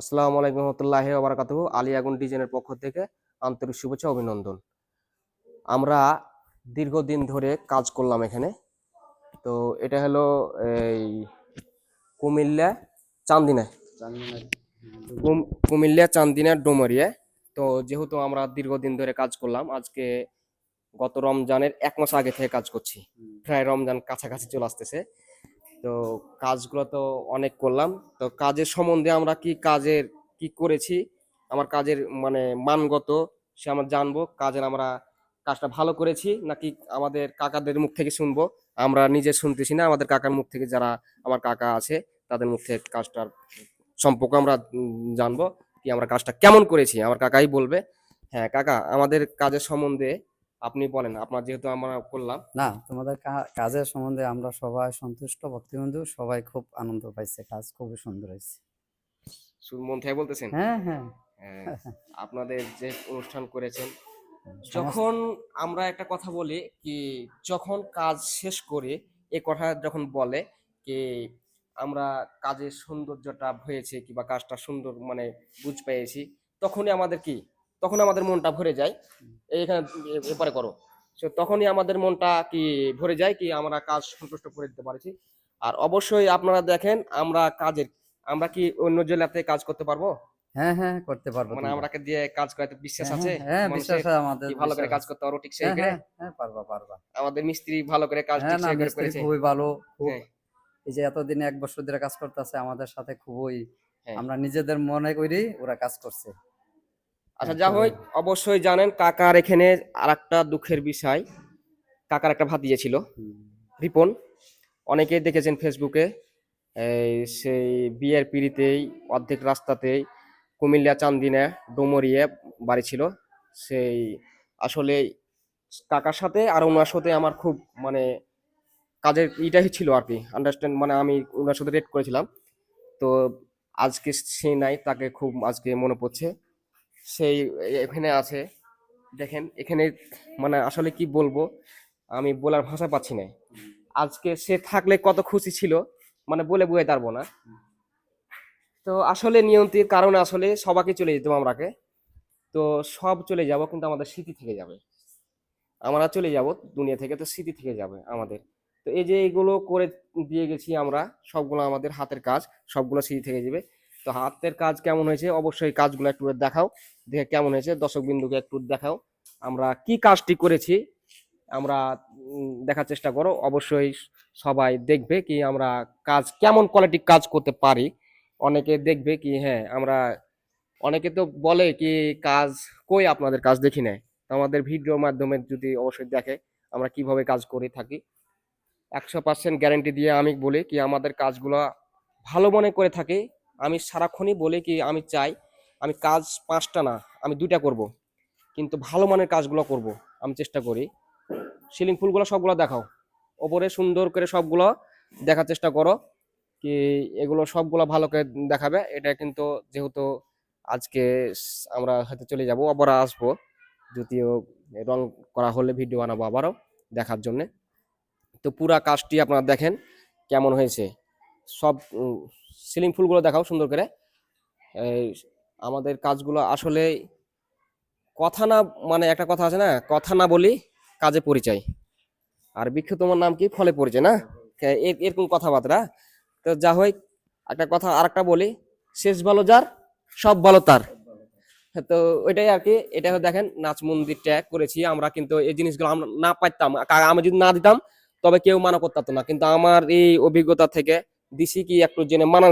আসসালামু আলাইকুম রহমতুল্লাহি ওয়া বারাকাতুহু। আলী আগুন ডিজাইনের পক্ষ থেকে আন্তরিক শুভেচ্ছা অভিনন্দন। আমরা দীর্ঘদিন ধরে কাজ করলাম এখানে। তো এটা হলো এই কুমিল্লা চান্দিনা কুমিল্লা চান্দিনা ডোমারিয়া। তো যেহেতু আমরা দীর্ঘদিন ধরে কাজ করলাম, আজকে গত রমজানের 1 মাস আগে থেকে কাজ করছি। প্রায় রমজান কাছাকাছি চলে আসতেছে। তো কাজগুলো তো অনেক করলাম। তো কাজের সম্বন্ধে আমরা কি করেছি, আমার কাজের মানে মানগত সে আমরা জানবো। আমরা কাজটা ভালো করেছি নাকি আমাদের কাকাদের মুখ থেকে শুনবো। আমরা নিজে শুনতেছি না, আমাদের কাকার মুখ থেকে, যারা আমার কাকা আছে তাদের মুখ থেকে কাজটার সম্পর্কে আমরা জানবো কি আমরা কাজটা কেমন করেছি, আমার কাকাই বলবে। হ্যাঁ কাকা, আমাদের কাজের সম্বন্ধে আপনি বলেন, আপনার যেহেতু আমরা করলাম। না, তোমাদের কাজের সম্বন্ধে আমরা সবাই সন্তুষ্ট, ভক্তিবন্ধু সবাই খুব আনন্দ পাইছে, কাজ খুবই সুন্দর হয়েছে। মন থেকে বলতেছেন? হ্যাঁ হ্যাঁ। হ্যাঁ, আপনাদের যে অনুষ্ঠান করেছেন, সমস্ত যখন আমরা একটা কথা বলি কি, যখন কাজ শেষ করে এ কথা যখন বলে কি আমরা কাজের সৌন্দর্যটা হয়েছে কিংবা কাজটা সুন্দর মানে বুঝ পেয়েছি, তখনই আমাদের কি, তখন আমাদের মনটা ভরে যায়। এইখানে এপারে করো। তখনই আমাদের মনটা কি ভরে যায় কি আমরা কাজ সন্তুষ্ট করে দিতে পারছি। আর অবশ্যই আপনারা দেখেন আমরা কি অন্য জেলাতে কাজ করতে পারবো? হ্যাঁ হ্যাঁ, করতে পারবো মানে তোমরা। আমরাকে দিয়ে কাজ করাতে বিশ্বাস হ্যাঁ আছে হ্যাঁ হ্যাঁ, বিশ্বাস মানুষের? আছে, আমাদের কি ভালো করে বিশ্বাস কাজ আছে। করতে পারবো ঠিক সেই হ্যাঁ করে? হ্যাঁ হ্যাঁ, পারবা পারবা। আমাদের মিস্ত্রি ভালো করে কাজ হ্যাঁ, ঠিক না সেই করে মিস্ত্রি করেছে। খুবই ভালো, খুব। হ্যাঁ এই যে এতদিন 1 বছর ধরে কাজ করতেছে আমাদের সাথে, খুবই হ্যাঁ। আমরা নিজেদের মনে করি ওরা কাজ করছে। আচ্ছা হ্যাঁ, যা খুবই। হোক, অবশ্যই জানেন কাকার এখানে আর একটা দুঃখের বিষয়, কাকার একটা ভাতিজা ছিল, হুম। রিপন। অনেকেই দেখেছেন ফেসবুকে, এই সেই বিয়ের পিড়িতেই অর্ধেক রাস্তাতেই কুমিল্লা চান্দিনা ডোমরিয়া বাড়ি ছিল। সেই আসলে কাকার সাথে আর ওনার সাথে আমার খুব মানে কাজের ইটাই ছিল আর কি, আন্ডারস্ট্যান্ড, মানে আমি ওনার সাথে রেট করেছিলাম। তো আজকে সে নাই, তাকে খুব আজকে মনে পড়ছে। সেই এখানে আছে, দেখেন এখানে, মানে আসলে কি বলবো, আমি বলার ভাষা পাচ্ছি না। আজকে সে থাকলে কত খুশি ছিল, মানে বলে বুঝাতে পারবো না। তো আসলে নিয়ন্ত্রণের কারণে আসলে সবাইকে চলে যেতাম আমরাকে। তো সব চলে যাব কিন্তু আমাদের স্মৃতি থেকে যাবে। আমরা চলে যাব দুনিয়া থেকে, তো স্মৃতি থেকে যাবে আমাদের। তো এই যে এইগুলো করে দিয়ে গেছি আমরা, সবগুলো আমাদের হাতের কাজ, সবগুলো স্মৃতি থেকে যাবে। তো হাতের কাজ কেমন হয়েছে অবশ্যই কাজগুলো একটু দেখাও, দেখে কেমন হয়েছে দর্শক বিন্দুকে একটু দেখাও আমরা কি কাজটি করেছি। আমরা দেখার চেষ্টা করো, অবশ্যই সবাই দেখবে কি আমরা কাজ কেমন কোয়ালিটির কাজ করতে পারি। অনেকে দেখবে কি, হ্যাঁ আমরা, অনেকে তো বলে কি কাজ কই, আপনাদের কাজ দেখি নাই। তো আমাদের ভিডিওর মাধ্যমে যদি অবশ্যই দেখে আমরা কিভাবে কাজ করে থাকি, 100% গ্যারান্টি দিয়ে আমি বলি কি আমাদের কাজগুলো ভালো মনে করে থাকি। আমি সারাক্ষণই বলি কি আমি চাই আমি কাজ 5টা না, আমি 2টা করব, কিন্তু ভালো মানের কাজগুলো করব। আমি চেষ্টা করি। সিলিং ফুলগুলো সবগুলো দেখাও, ওপরে সুন্দর করে সবগুলো দেখার চেষ্টা করো কি এগুলো সবগুলো ভালো করে দেখাবে। এটা কিন্তু যেহেতু আজকে আমরা হয়তো চলে যাব, আবার আসবো, যদিও রং করা হলে ভিডিও বানাবো আবারও দেখার জন্য। তো পুরা কাজটি আপনারা দেখেন কেমন হয়েছে। সব সিলিং ফুলগুলো দেখাও সুন্দর করে। এই আমাদের কাজগুলো আসলে কথা না, মানে একটা কথা আছে না, কথা না বলি কাজে পরিচয়, আর বৃক্ষ তোমার নাম কি ফলে পরিচয় না, এরকম কথাবার্তা। তো যা হোক, একটা কথা আর একটা বলি, শেষ ভালো যার সব ভালো তার। তো ওইটাই আর কি। এটা দেখেন নাচ মন্দিরটা করেছি আমরা, কিন্তু এই জিনিসগুলো আমরা না পাইতাম, আমি যদি না দিতাম তবে কেউ মানা করতে পারতো না, কিন্তু আমার এই অভিজ্ঞতা থেকে দিছি কি একটু জেনে মানার